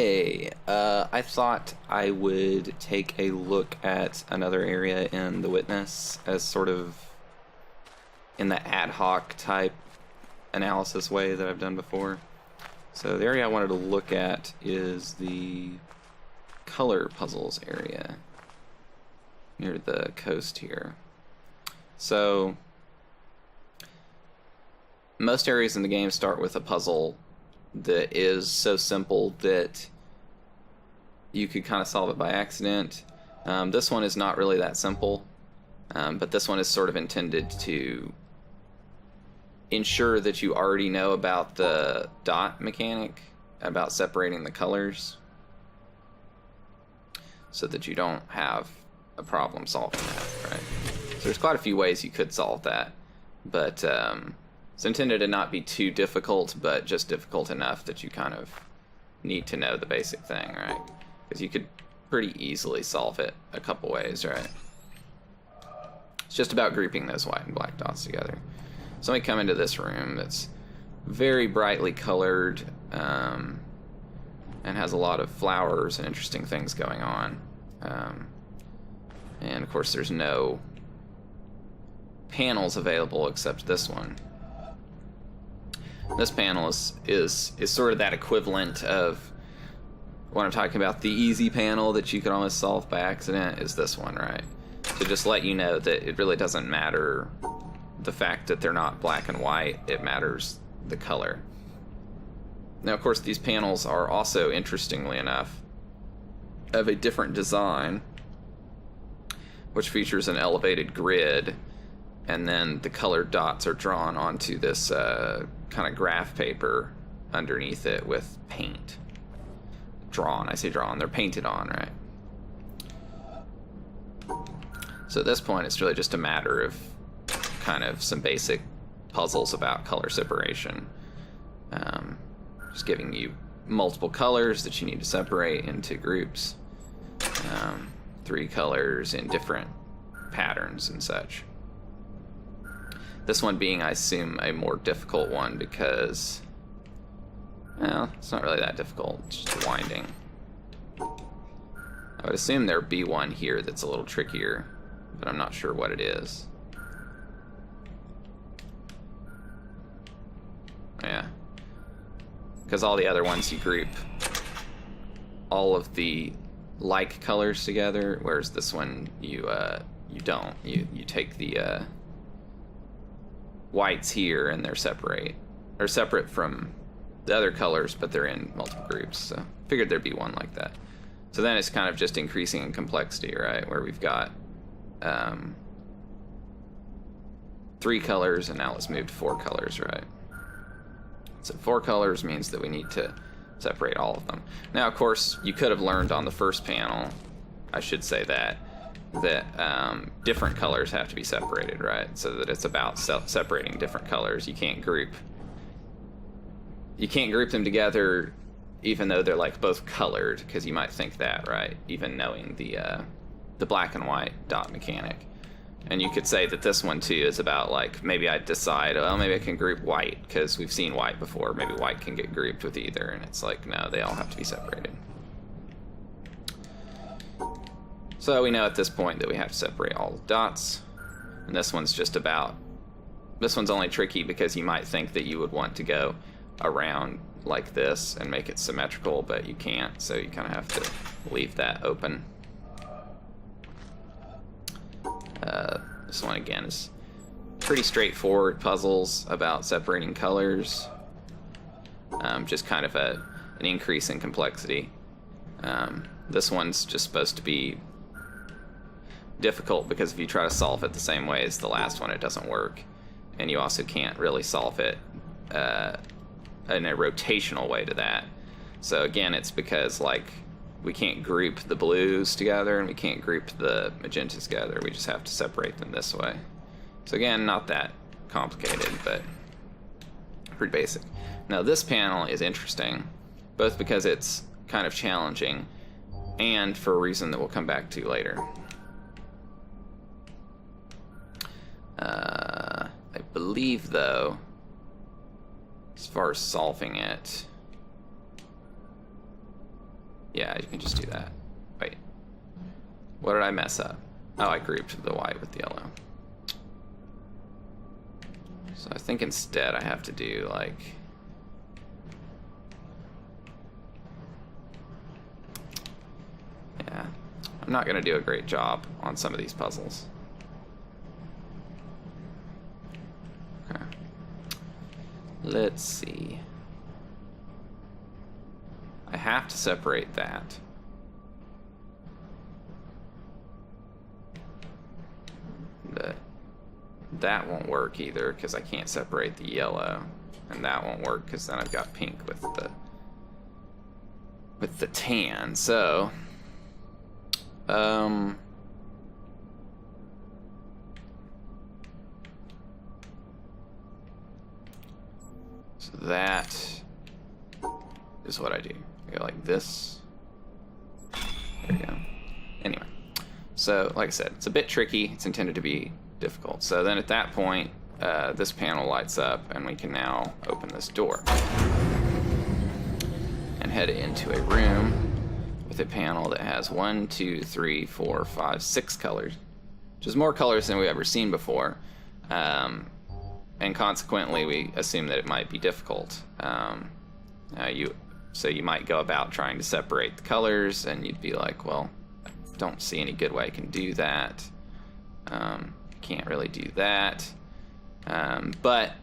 Hey, I thought I would take a look at another area in the witness as sort of in the ad hoc type analysis way that I've done before. So the area I wanted to look at is the color puzzles area near the coast here. So most areas in the game start with a puzzle that is so simple that you could kind of solve it by accident. This one is not really that simple, but this one is sort of intended to ensure that you already know about the dot mechanic, about separating the colors, so that you don't have a problem solving that, right? So there's quite a few ways you could solve that, but it's intended to not be too difficult, but just difficult enough that you kind of need to know the basic thing, right? Because you could pretty easily solve it a couple ways, right? It's just about grouping those white and black dots together. So we come into this room that's very brightly colored and has a lot of flowers and interesting things going on. And of course there's no panels available except this one. This panel is sort of that equivalent of what I'm talking about. The easy panel that you can almost solve by accident is this one, right? To just let you know that it really doesn't matter the fact that they're not black and white, it matters the color. Now, of course, these panels are also, interestingly enough, of a different design, which features an elevated grid, and then the colored dots are drawn onto this kind of graph paper underneath it with paint. Drawn, I say drawn, they're painted on, right? So at this point, it's really just a matter of kind of some basic puzzles about color separation. Just giving you multiple colors that you need to separate into groups. 3 colors in different patterns and such. This one being, I assume, a more difficult one because, well, it's not really that difficult, it's just winding. I would assume there'd be one here that's a little trickier, but I'm not sure what it is. Yeah. Because all the other ones you group all of the like colors together, whereas this one you don't. You take the whites here and they're separate from the other colors, but they're in multiple groups. So figured there'd be one like that. So then it's kind of just increasing in complexity, right? Where we've got 3 colors and now let's move to 4 colors, right? So 4 colors means that we need to separate all of them. Now, of course, you could have learned on the first panel, I should say that different colors have to be separated, right? So that it's about separating different colors. You can't group them together even though they're like both colored, because you might think that, right? Even knowing the black and white dot mechanic. And you could say that this one too is about, like, maybe I decide, well, maybe I can group white because we've seen white before. Maybe white can get grouped with either, and it's like, no, they all have to be separated. So we know at this point that we have to separate all the dots. And this one's just about, this one's only tricky because you might think that you would want to go around like this and make it symmetrical, but you can't, so you kind of have to leave that open. This one again is pretty straightforward puzzles about separating colors. Just kind of an increase in complexity. This one's just supposed to be difficult because if you try to solve it the same way as the last one, it doesn't work. And you also can't really solve it in a rotational way to that. So again, it's because, like, we can't group the blues together and we can't group the magentas together. We just have to separate them this way. So again, not that complicated, but pretty basic. Now this panel is interesting, both because it's kind of challenging and for a reason that we'll come back to later. I believe, though, as far as solving it, Yeah, you can just do that. Wait. What did I mess up? Oh, I grouped the white with the yellow. So I think instead I have to do like... Yeah. I'm not going to do a great job on some of these puzzles. Okay. Let's see. I have to separate that. That won't work either because I can't separate the yellow, and that won't work because then I've got pink with the tan. So, so that is what I do. I go like this. There you go. Anyway, so like I said, it's a bit tricky. It's intended to be difficult. So then at that point, this panel lights up, and we can now open this door and head into a room with a panel that has 1, 2, 3, 4, 5, 6 colors, which is more colors than we've ever seen before. And consequently, we assume that it might be difficult. So you might go about trying to separate the colors, and you'd be like, well, I don't see any good way I can do that. Can't really do that. But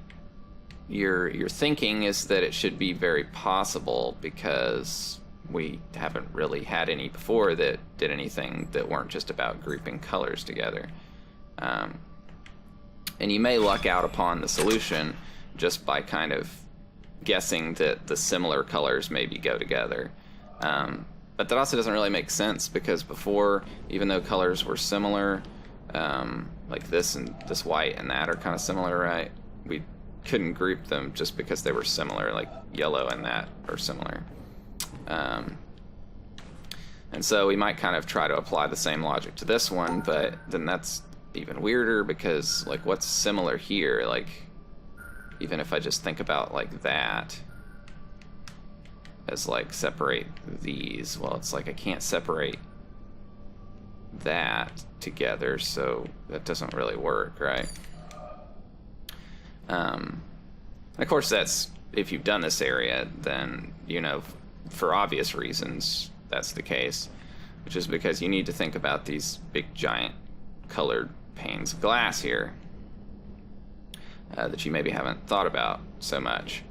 your thinking is that it should be very possible because we haven't really had any before that did anything that weren't just about grouping colors together. And you may luck out upon the solution just by kind of guessing that the similar colors maybe go together. But that also doesn't really make sense because before, even though colors were similar, like this and this white and that are kind of similar, right? We couldn't group them just because they were similar, like yellow and that are similar. And so we might kind of try to apply the same logic to this one, but then that's even weirder because like what's similar here? Like even if I just think about like that as like separate these, well, it's like I can't separate that together, so that doesn't really work, right? Of course, that's if you've done this area, then you know for obvious reasons that's the case, which is because you need to think about these big giant colored panes of glass here that you maybe haven't thought about so much,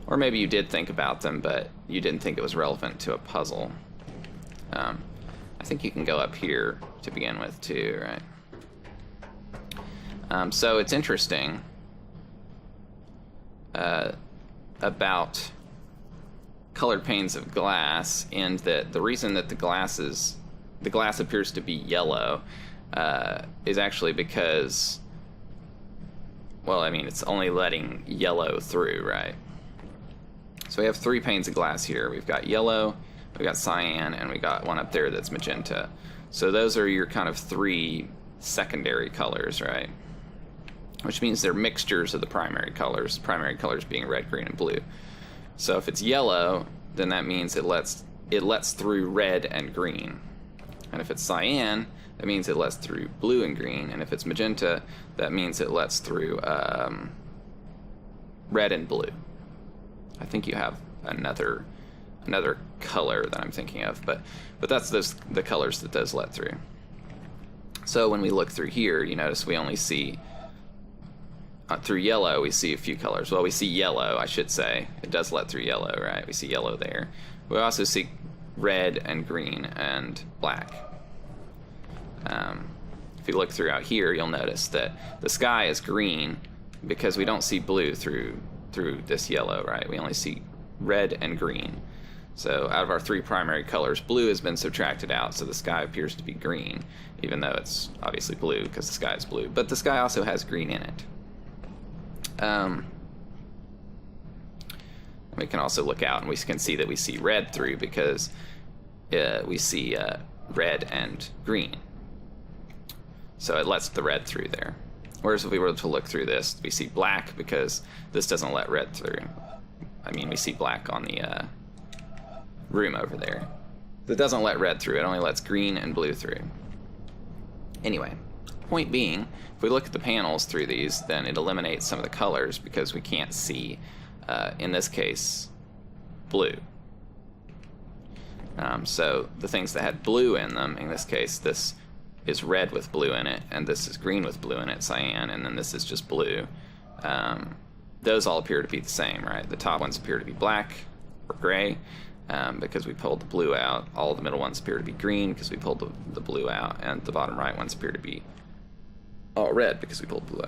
or maybe you did think about them but you didn't think it was relevant to a puzzle. I think you can go up here to begin with too, right? So it's interesting about colored panes of glass, and that the reason that the glass appears to be yellow is actually because, well, I mean, it's only letting yellow through, right? So we have 3 panes of glass here. We've got yellow, we've got cyan, and we got one up there that's magenta. So those are your kind of 3 secondary colors, right? Which means they're mixtures of the primary colors being red, green, and blue. So if it's yellow, then that means it lets through red and green. And if it's cyan, that means it lets through blue and green. And if it's magenta, that means it lets through red and blue. I think you have another color that I'm thinking of, but that's the colors that those let through. So when we look through here, you notice we only see through yellow, we see a few colors. Well, we see yellow, I should say. It does let through yellow, right? We see yellow there. We also see red and green and black. If you look throughout here, you'll notice that the sky is green because we don't see blue through this yellow, right? We only see red and green. So out of our 3 primary colors, blue has been subtracted out, so the sky appears to be green, even though it's obviously blue because the sky is blue. But the sky also has green in it. We can also look out and we can see that we see red through because we see red and green. So it lets the red through there. Whereas if we were to look through this, we see black because this doesn't let red through. I mean, we see black on the room over there. That doesn't let red through. It only lets green and blue through. Anyway, point being, if we look at the panels through these, then it eliminates some of the colors because we can't see, in this case, blue. So the things that had blue in them, in this case, this is red with blue in it, and this is green with blue in it, cyan, and then this is just blue. Those all appear to be the same, right? The top ones appear to be black or gray because we pulled the blue out. All the middle ones appear to be green because we pulled the blue out, and the bottom right ones appear to be all red because we pulled blue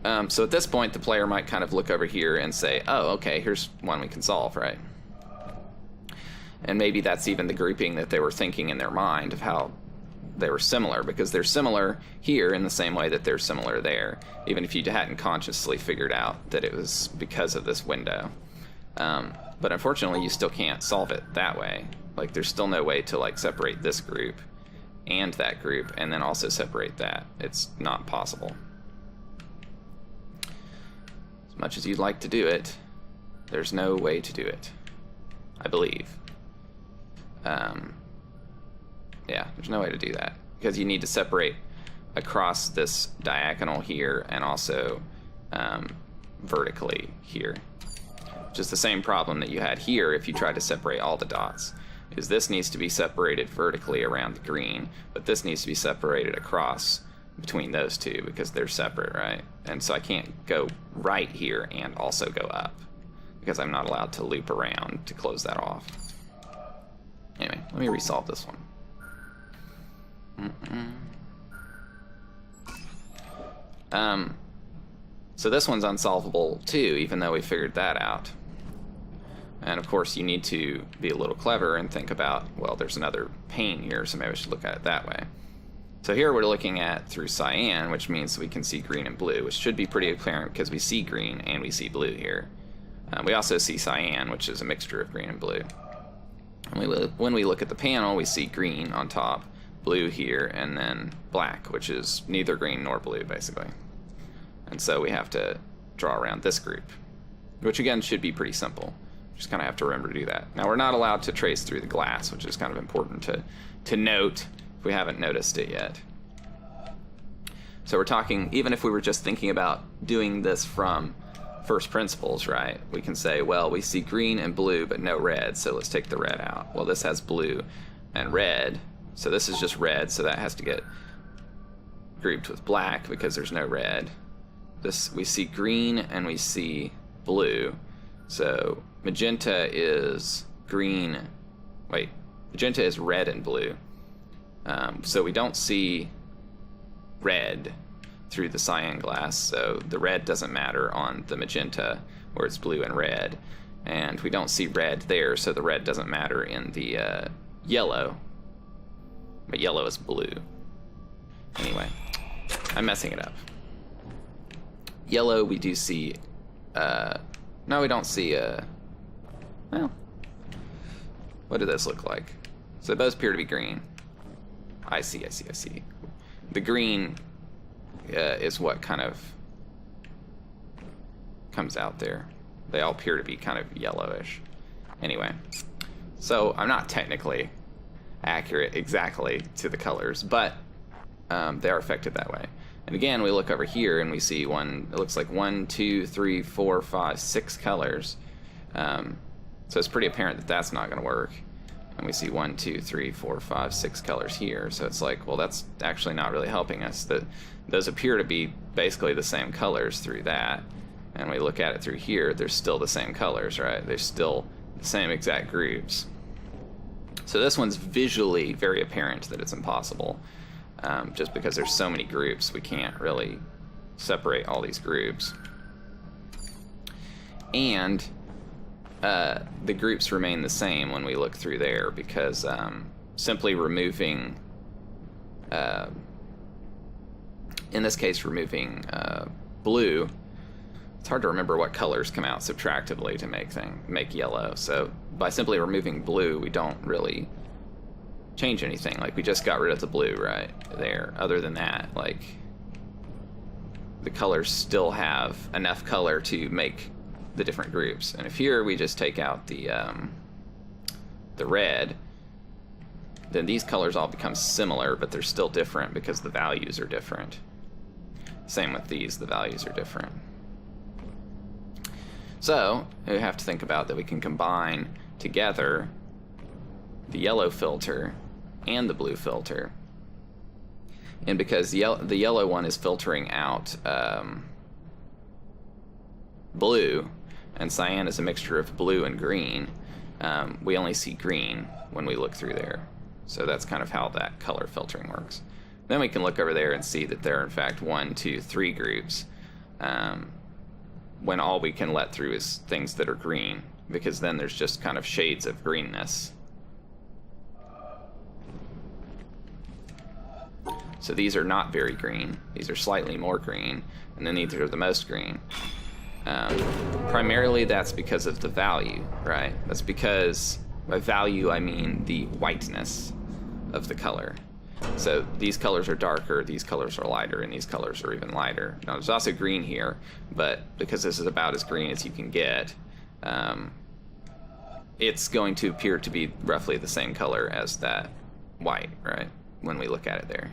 out. So at this point, the player might kind of look over here and say, oh, okay, here's one we can solve, right? And maybe that's even the grouping that they were thinking in their mind of how they were similar, because they're similar here in the same way that they're similar there, even if you hadn't consciously figured out that it was because of this window. But unfortunately, you still can't solve it that way. Like, there's still no way to, like, separate this group and that group and then also separate that. It's not possible. As much as you'd like to do it, there's no way to do it, I believe. Yeah, there's no way to do that, because you need to separate across this diagonal here and also vertically here, which is the same problem that you had here if you tried to separate all the dots. Is this needs to be separated vertically around the green, but this needs to be separated across between those two because they're separate, right? And so I can't go right here and also go up because I'm not allowed to loop around to close that off. Anyway, let me resolve this one. So this one's unsolvable too, even though we figured that out. And of course you need to be a little clever and think about, well, there's another pane here, so maybe I should look at it that way. So here we're looking at through cyan, which means we can see green and blue, which should be pretty apparent because we see green and we see blue here. We also see cyan, which is a mixture of green and blue. And when we look at the panel, we see green on top, blue here, and then black, which is neither green nor blue, basically. And so we have to draw around this group, which again should be pretty simple. Just kind of have to remember to do that. Now, we're not allowed to trace through the glass, which is kind of important to note if we haven't noticed it yet. So we're talking, even if we were just thinking about doing this from first principles, right? We can say, well, we see green and blue, but no red, so let's take the red out. Well, this has blue and red, so this is just red, so that has to get grouped with black because there's no red. This, we see green and we see blue, so magenta is green, wait, magenta is red and blue. So we don't see red through the cyan glass, so the red doesn't matter on the magenta where it's blue and red, and we don't see red there, so the red doesn't matter in the yellow, but yellow is blue. Anyway, I'm messing it up. Yellow we do see, no, we don't see, well, what do those look like? So those appear to be green. I see. The green is what kind of comes out there. They all appear to be kind of yellowish. Anyway, so I'm not technically accurate exactly to the colors, but they are affected that way. And again, we look over here and we see one, it looks like 1, 2, 3, 4, 5, 6 colors. So it's pretty apparent that that's not going to work. And we see 1, 2, 3, 4, 5, 6 colors here. So it's like, well, that's actually not really helping us. Those appear to be basically the same colors through that. And we look at it through here, there's still the same colors, right? There's still the same exact groups. So this one's visually very apparent that it's impossible. Just because there's so many groups, we can't really separate all these groups. And the groups remain the same when we look through there because simply removing, in this case removing blue, it's hard to remember what colors come out subtractively to make yellow. So by simply removing blue, we don't really change anything. Like, we just got rid of the blue right there. Other than that, like, the colors still have enough color to make the different groups. And if here we just take out the the red, then these colors all become similar, but they're still different because the values are different. Same with these, the values are different. So we have to think about that we can combine together the yellow filter and the blue filter. And because the yellow one is filtering out blue, and cyan is a mixture of blue and green, we only see green when we look through there. So that's kind of how that color filtering works. Then we can look over there and see that there are in fact 1, 2, 3 groups, when all we can let through is things that are green, because then there's just kind of shades of greenness. So these are not very green, these are slightly more green, and then these are the most green. Primarily that's because of the value, right? That's because by value I mean the whiteness of the color. So these colors are darker, these colors are lighter, and these colors are even lighter. Now there's also green here, but because this is about as green as you can get, it's going to appear to be roughly the same color as that white, right? When we look at it there.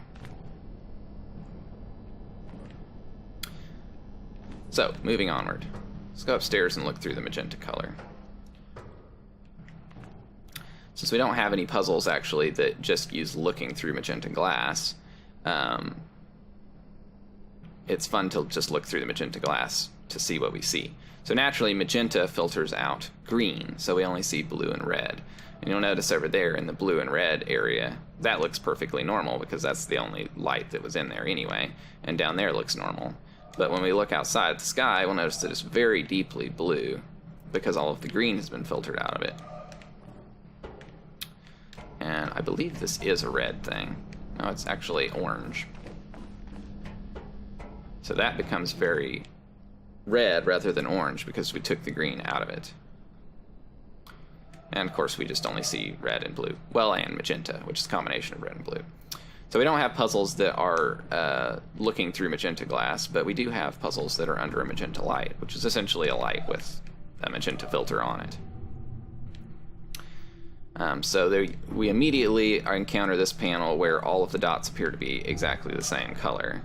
So, moving onward. Let's go upstairs and look through the magenta color. Since we don't have any puzzles actually that just use looking through magenta glass, it's fun to just look through the magenta glass to see what we see. So naturally magenta filters out green, so we only see blue and red. And you'll notice over there in the blue and red area, that looks perfectly normal because that's the only light that was in there anyway, and down there looks normal. But when we look outside at the sky, we'll notice that it's very deeply blue because all of the green has been filtered out of it. And I believe this is a red thing. No, it's actually orange. So that becomes very red rather than orange because we took the green out of it. And of course we just only see red and blue. Well, and magenta, which is a combination of red and blue. So we don't have puzzles that are looking through magenta glass, but we do have puzzles that are under a magenta light, which is essentially a light with a magenta filter on it. So we immediately encounter this panel where all of the dots appear to be exactly the same color,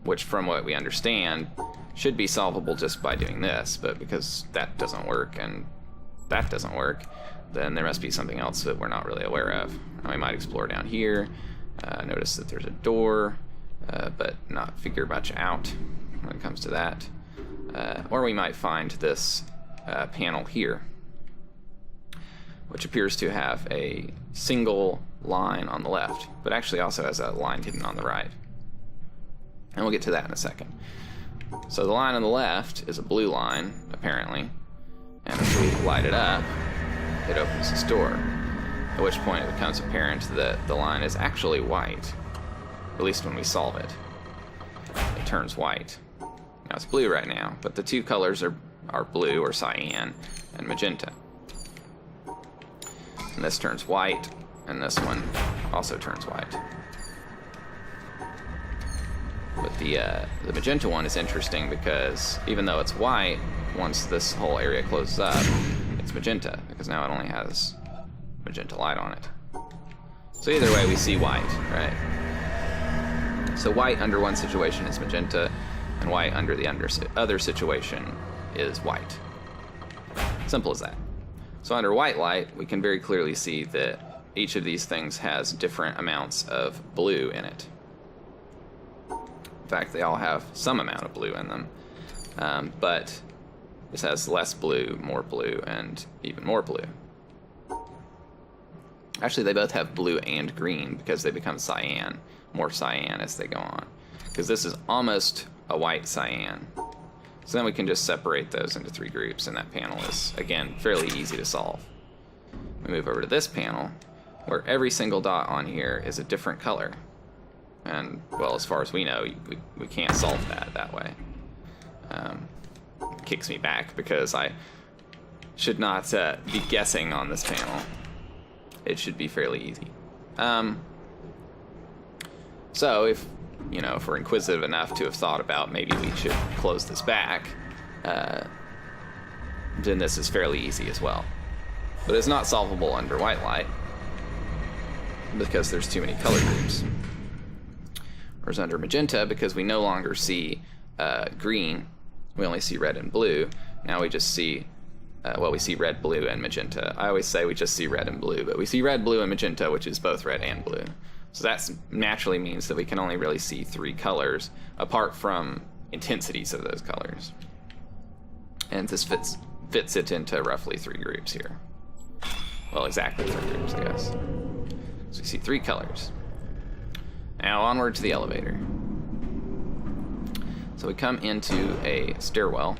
which from what we understand should be solvable just by doing this, but because that doesn't work and that doesn't work, then there must be something else that we're not really aware of. We might explore down here, notice that there's a door, but not figure much out when it comes to that. Or we might find this panel here, which appears to have a single line on the left, but actually also has a line hidden on the right. And we'll get to that in a second. So the line on the left is a blue line, apparently, and if we light it up, it opens this door, at which point it becomes apparent that the line is actually white, at least when we solve it. It turns white. Now it's blue right now, but the two colors are blue, or cyan, and magenta. And this turns white, and this one also turns white. But the magenta one is interesting because even though it's white, once this whole area closes up, it's magenta, because now it only has magenta light on it. So either way, we see white, right? So white under one situation is magenta, and white under the other situation is white. Simple as that. So under white light, we can very clearly see that each of these things has different amounts of blue in it. In fact, they all have some amount of blue in them, but this has less blue, and even more blue. Actually, they both have blue and green because they become cyan, more cyan as they go on. Because this is almost a white cyan. So then we can just separate those into three groups, and that panel is, again, fairly easy to solve. We move over to this panel, where every single dot on here is a different color. And, well, as far as we know, we can't solve that way. It kicks me back because I should not be guessing on this panel. It should be fairly easy. So if we're inquisitive enough to have thought about maybe we should close this back, then this is fairly easy as well. But it's not solvable under white light because there's too many color groups. Whereas under magenta, because we no longer see green, we only see red and blue. Now we just see, well, we see red, blue, and magenta. I always say we just see red and blue, but we see red, blue, and magenta, which is both red and blue. So that naturally means that we can only really see 3 colors, apart from intensities of those colors. And this fits it into roughly 3 groups here. Well, exactly 3 groups, I guess. So we see 3 colors. Now onward to the elevator. So we come into a stairwell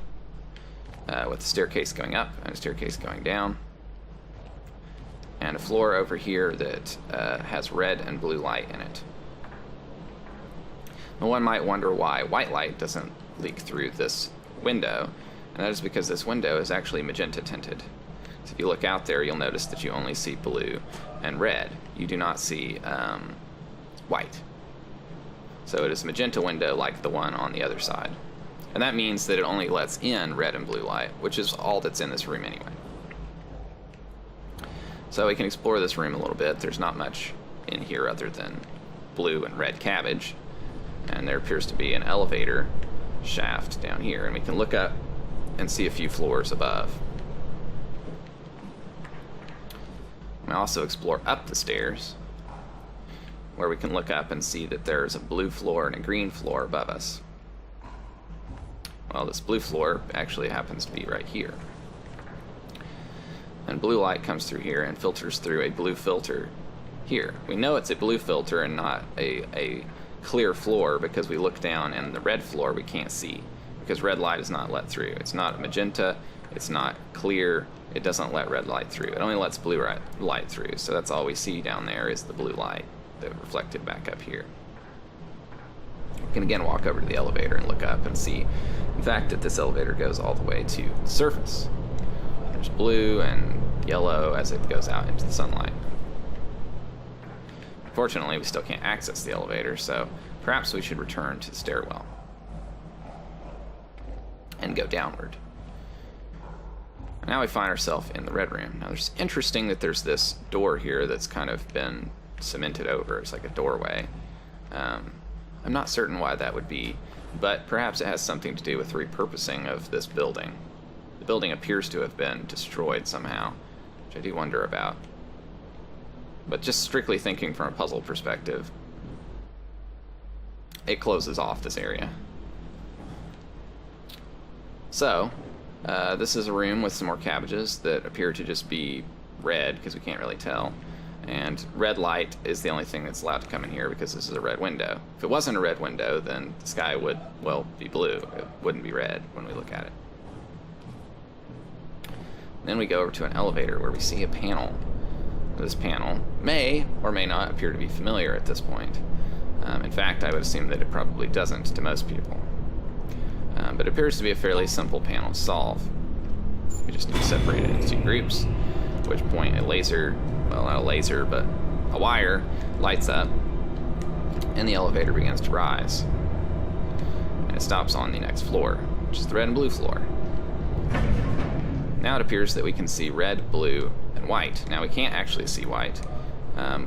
with a staircase going up and a staircase going down, and a floor over here that has red and blue light in it. Now one might wonder why white light doesn't leak through this window, and that is because this window is actually magenta tinted. So if you look out there, you'll notice that you only see blue and red. You do not see white. So it is a magenta window like the one on the other side. And that means that it only lets in red and blue light, which is all that's in this room anyway. So we can explore this room a little bit. There's not much in here other than blue and red cabbage. And there appears to be an elevator shaft down here, and we can look up and see a few floors above. We also explore up the stairs, where we can look up and see that there's a blue floor and a green floor above us. Well, this blue floor actually happens to be right here. And blue light comes through here and filters through a blue filter here. We know it's a blue filter and not a clear floor because we look down and the red floor we can't see because red light is not let through. It's not magenta, it's not clear, it doesn't let red light through. It only lets blue light through, so that's all we see down there is the blue light that reflected back up here. We can again walk over to the elevator and look up and see, in fact, that this elevator goes all the way to the surface. There's blue and yellow as it goes out into the sunlight. Fortunately, we still can't access the elevator, so perhaps we should return to the stairwell and go downward. Now we find ourselves in the red room. Now it's interesting that there's this door here that's kind of been cemented over. It's like a doorway. I'm not certain why that would be, but perhaps it has something to do with repurposing of this building. The building appears to have been destroyed somehow, which I do wonder about. But just strictly thinking from a puzzle perspective, it closes off this area. So, this is a room with some more cabbages that appear to just be red, because we can't really tell. And red light is the only thing that's allowed to come in here because this is a red window. If it wasn't a red window, then the sky would, well, be blue. It wouldn't be red when we look at it. Then we go over to an elevator where we see a panel. This panel may or may not appear to be familiar at this point. In fact, I would assume that it probably doesn't to most people. But it appears to be a fairly simple panel to solve. We just need to separate it into 2 groups, at which point a laser, well, not a laser, but a wire lights up, and the elevator begins to rise. And it stops on the next floor, which is the red and blue floor. Now it appears that we can see red, blue, and white. Now we can't actually see white.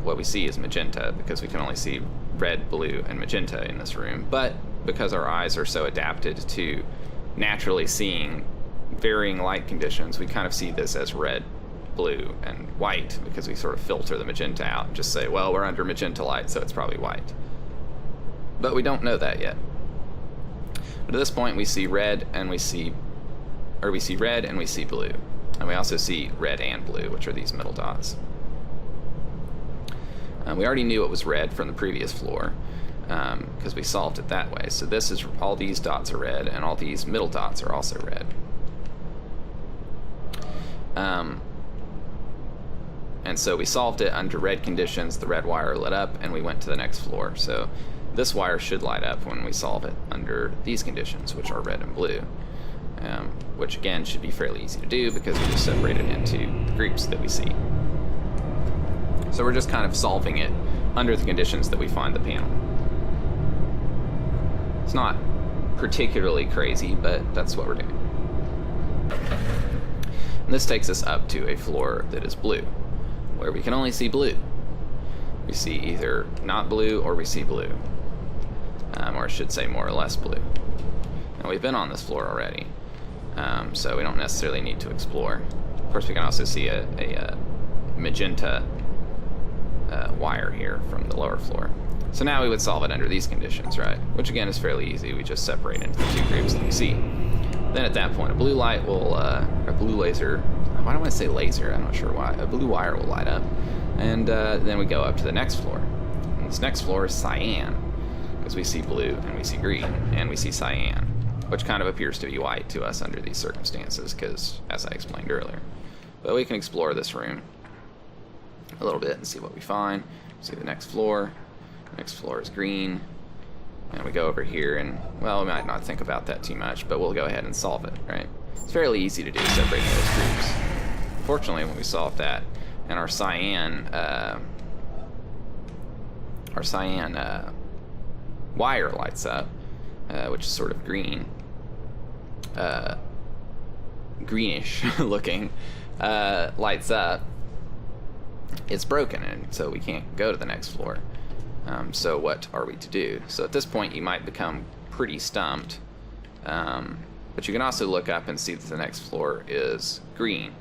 What we see is magenta, because we can only see red, blue, and magenta in this room. But because our eyes are so adapted to naturally seeing varying light conditions, we kind of see this as red, blue, and white, because we sort of filter the magenta out and just say, well, we're under magenta light, so it's probably white. But we don't know that yet. But at this point, we see red and we see red and we see blue. And we also see red and blue, which are these middle dots. We already knew it was red from the previous floor, because we solved it that way. So this is, all these dots are red, and all these middle dots are also red. And so we solved it under red conditions, the red wire lit up, and we went to the next floor. So this wire should light up when we solve it under these conditions, which are red and blue. Which again should be fairly easy to do because we just separate it into the groups that we see. So we're just kind of solving it under the conditions that we find the panel. It's not particularly crazy, but that's what we're doing. And This takes us up to a floor that is blue, where we can only see blue. We see either not blue or we see blue. Or I should say more or less blue. Now we've been on this floor already, so we don't necessarily need to explore. Of course, we can also see a magenta wire here from the lower floor. So now we would solve it under these conditions, right? Which again is fairly easy. We just separate into the two groups that we see. Then at that point, a blue light will, a blue laser, why do I want to say laser? I'm not sure why. A blue wire will light up, and then we go up to the next floor. And this next floor is cyan, because we see blue and we see green and we see cyan, which kind of appears to be white to us under these circumstances, because as I explained earlier. But we can explore this room a little bit and see what we find. See the next floor. Next floor is green, and we go over here and, well, we might not think about that too much, but we'll go ahead and solve it, right? It's fairly easy to do, separating those groups. Fortunately, when we solve that, and our cyan wire lights up, which is sort of green, greenish looking, lights up, it's broken, and so we can't go to the next floor. So what are we to do? So at this point you might become pretty stumped, but you can also look up and see that the next floor is green,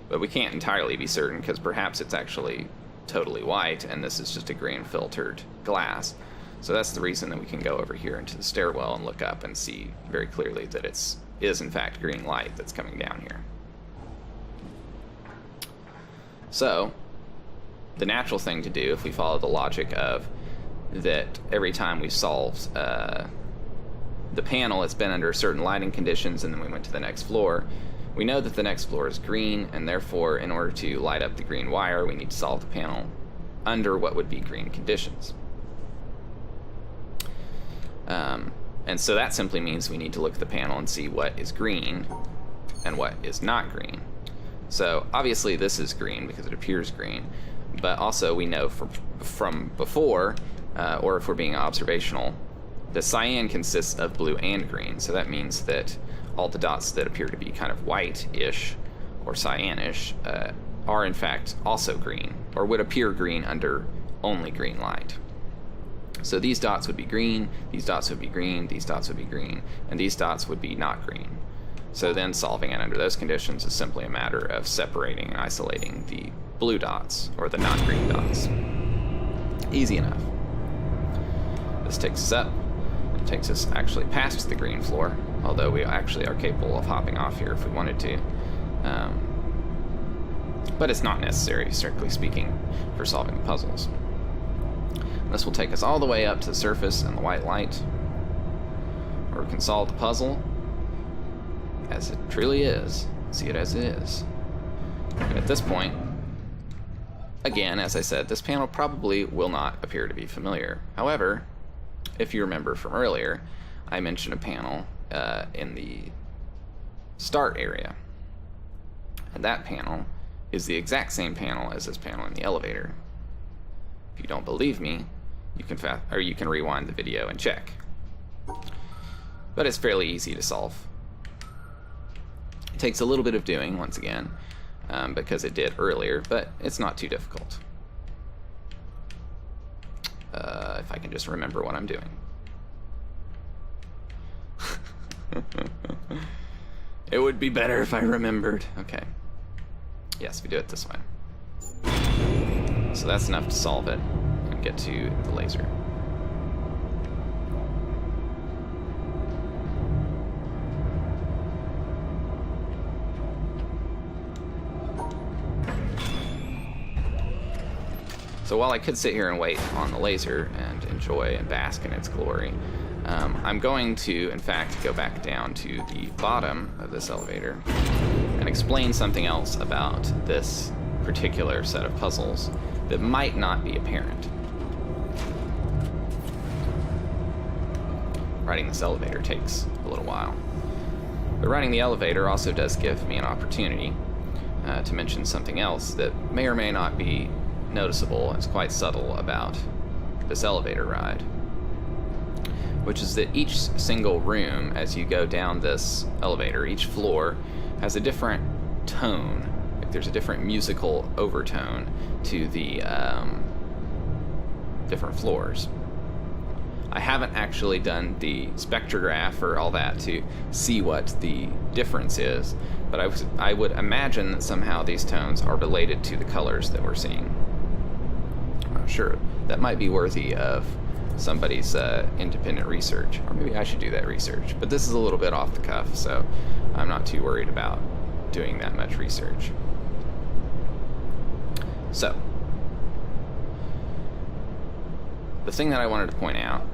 but we can't entirely be certain because perhaps it's actually totally white and this is just a green filtered glass. So that's the reason that we can go over here into the stairwell and look up and see very clearly that is in fact green light that's coming down here. So the natural thing to do, if we follow the logic of that every time we solved the panel, it's been under certain lighting conditions, and then we went to the next floor, we know that the next floor is green, and therefore in order to light up the green wire we need to solve the panel under what would be green conditions. And so that simply means we need to look at the panel and see what is green and what is not green. So obviously this is green because it appears green, but also we know from before, or if we're being observational, the cyan consists of blue and green. So that means that all the dots that appear to be kind of white-ish or cyanish are in fact also green, or would appear green under only green light. So these dots would be green, these dots would be green, these dots would be green, and these dots would be not green. So then solving it under those conditions is simply a matter of separating and isolating the blue dots, or the not green dots. Easy enough. This takes us up. It takes us actually past the green floor, although we actually are capable of hopping off here if we wanted to. But it's not necessary, strictly speaking, for solving the puzzles. This will take us all the way up to the surface and the white light, where we can solve the puzzle as it truly is, see it as it is. And at this point, again, as I said, this panel probably will not appear to be familiar. However, if you remember from earlier, I mentioned a panel in the start area. And that panel is the exact same panel as this panel in the elevator. If you don't believe me, you can rewind the video and check. But it's fairly easy to solve. It takes a little bit of doing, once again, because it did earlier, but it's not too difficult. If I can just remember what I'm doing. It would be better if I remembered. Okay. Yes, we do it this way. So that's enough to solve it and get to the laser. So while I could sit here and wait on the laser and enjoy and bask in its glory, I'm going to, in fact, go back down to the bottom of this elevator and explain something else about this particular set of puzzles that might not be apparent. Riding this elevator takes a little while. But riding the elevator also does give me an opportunity to mention something else that may or may not be noticeable. It's quite subtle about this elevator ride, which is that each single room, as you go down this elevator, each floor has a different tone. Like there's a different musical overtone to the different floors. I haven't actually done the spectrograph or all that to see what the difference is, but I would imagine that somehow these tones are related to the colors that we're seeing. I'm sure that might be worthy of somebody's independent research, or maybe I should do that research. But this is a little bit off the cuff, so I'm not too worried about doing that much research. So, the thing that I wanted to point out,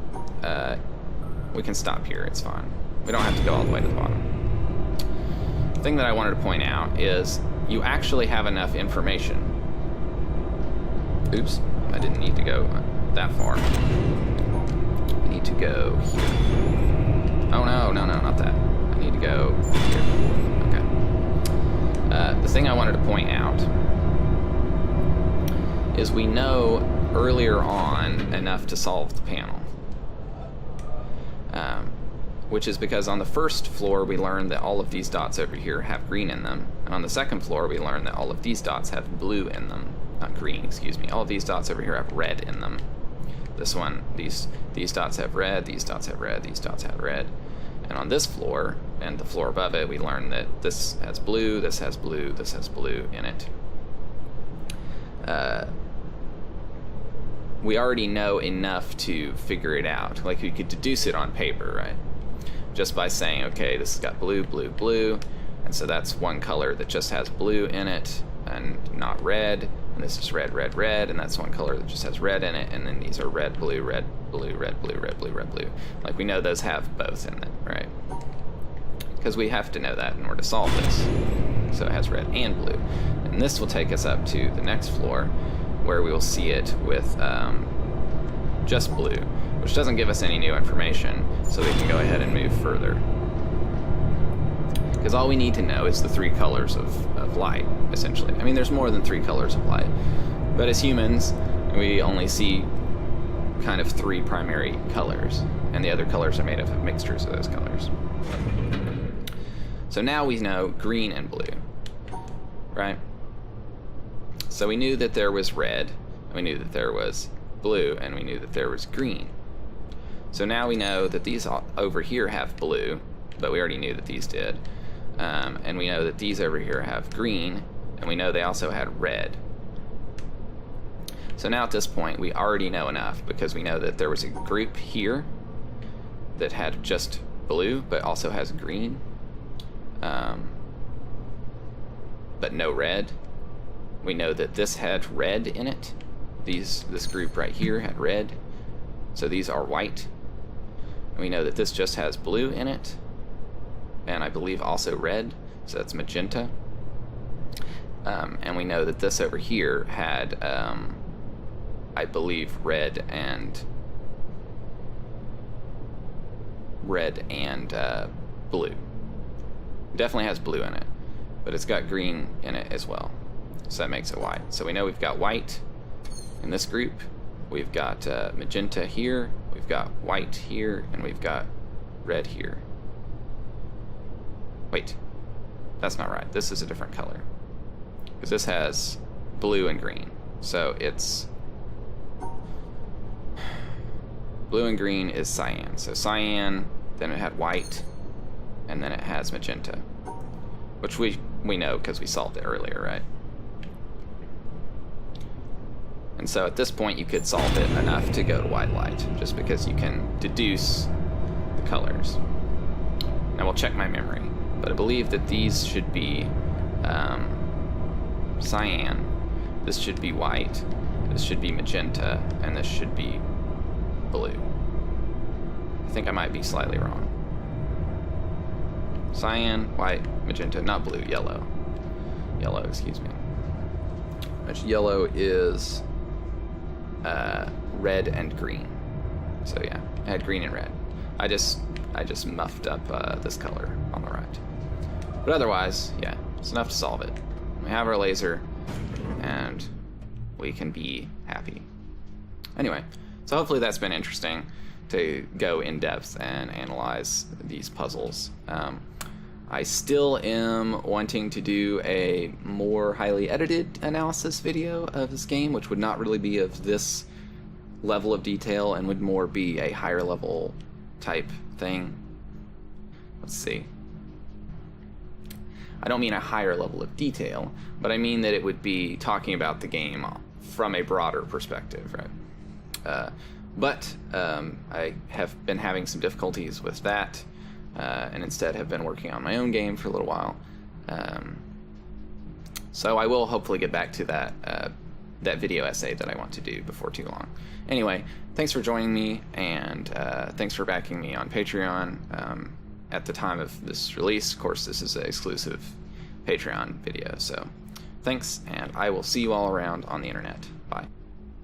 we can stop here, it's fine. We don't have to go all the way to the bottom. The thing that I wanted to point out is you actually have enough information. Oops, I didn't need to go that far. I need to go here. Oh no, not that. I need to go here. Okay. The thing I wanted to point out is we know earlier on enough to solve the panel. Which is because on the first floor we learned that all of these dots over here have green in them, and on the second floor we learned that all of these dots have blue in them. Not green, excuse me. All of these dots over here have red in them. This one, these dots have red, these dots have red, these dots have red. And on this floor, and the floor above it, we learned that this has blue, this has blue, this has blue in it. We already know enough to figure it out. Like, we could deduce it on paper, right? Just by saying, okay, this has got blue, blue, blue, and so that's one color that just has blue in it and not red, and this is red, red, red, and that's one color that just has red in it, and then these are red, blue, red, blue, red, blue, red, blue, red, blue. Like, we know those have both in it, right? Because we have to know that in order to solve this. So it has red and blue. And this will take us up to the next floor, where we will see it with just blue, which doesn't give us any new information, so we can go ahead and move further. Because all we need to know is the three colors of light, essentially. I mean, there's more than three colors of light, but as humans, we only see kind of three primary colors, and the other colors are made up of mixtures of those colors. So now we know green and blue, right? So we knew that there was red, and we knew that there was blue, and we knew that there was green. So now we know that these over here have blue, but we already knew that these did. And we know that these over here have green, and we know they also had red. So now at this point, we already know enough, because we know that there was a group here that had just blue, but also has green, but no red. We know that this had red in it. This group right here had red, so these are white. And we know that this just has blue in it, and I believe also red, so that's magenta. And we know that this over here had, I believe, red and blue. Definitely has blue in it, but it's got green in it as well, so that makes it white. So we know we've got white in this group, we've got magenta here, we've got white here, and we've got red here. Wait, that's not right. This is a different color, because this has blue and green. So it's blue and green is cyan. So cyan, then it had white, and then it has magenta, which we know because we solved it earlier, right? And so at this point you could solve it enough to go to white light, just because you can deduce the colors. Now we'll check my memory, but I believe that these should be cyan, this should be white, this should be magenta, and this should be blue. I think I might be slightly wrong. Cyan, white, magenta, not blue, yellow. Yellow, excuse me. Which yellow is red and green. So yeah, I had green and red. I just muffed up this color on the right. But otherwise, yeah, it's enough to solve it. We have our laser, and we can be happy. Anyway, so hopefully that's been interesting to go in depth and analyze these puzzles. I still am wanting to do a more highly edited analysis video of this game, which would not really be of this level of detail and would more be a higher level type thing. Let's see. I don't mean a higher level of detail, but I mean that it would be talking about the game from a broader perspective, right? But I have been having some difficulties with that, and instead have been working on my own game for a little while. So I will hopefully get back to that video essay that I want to do before too long. Anyway, thanks for joining me, and thanks for backing me on Patreon. At the time of this release, of course, this is an exclusive Patreon video, so thanks, and I will see you all around on the internet. Bye.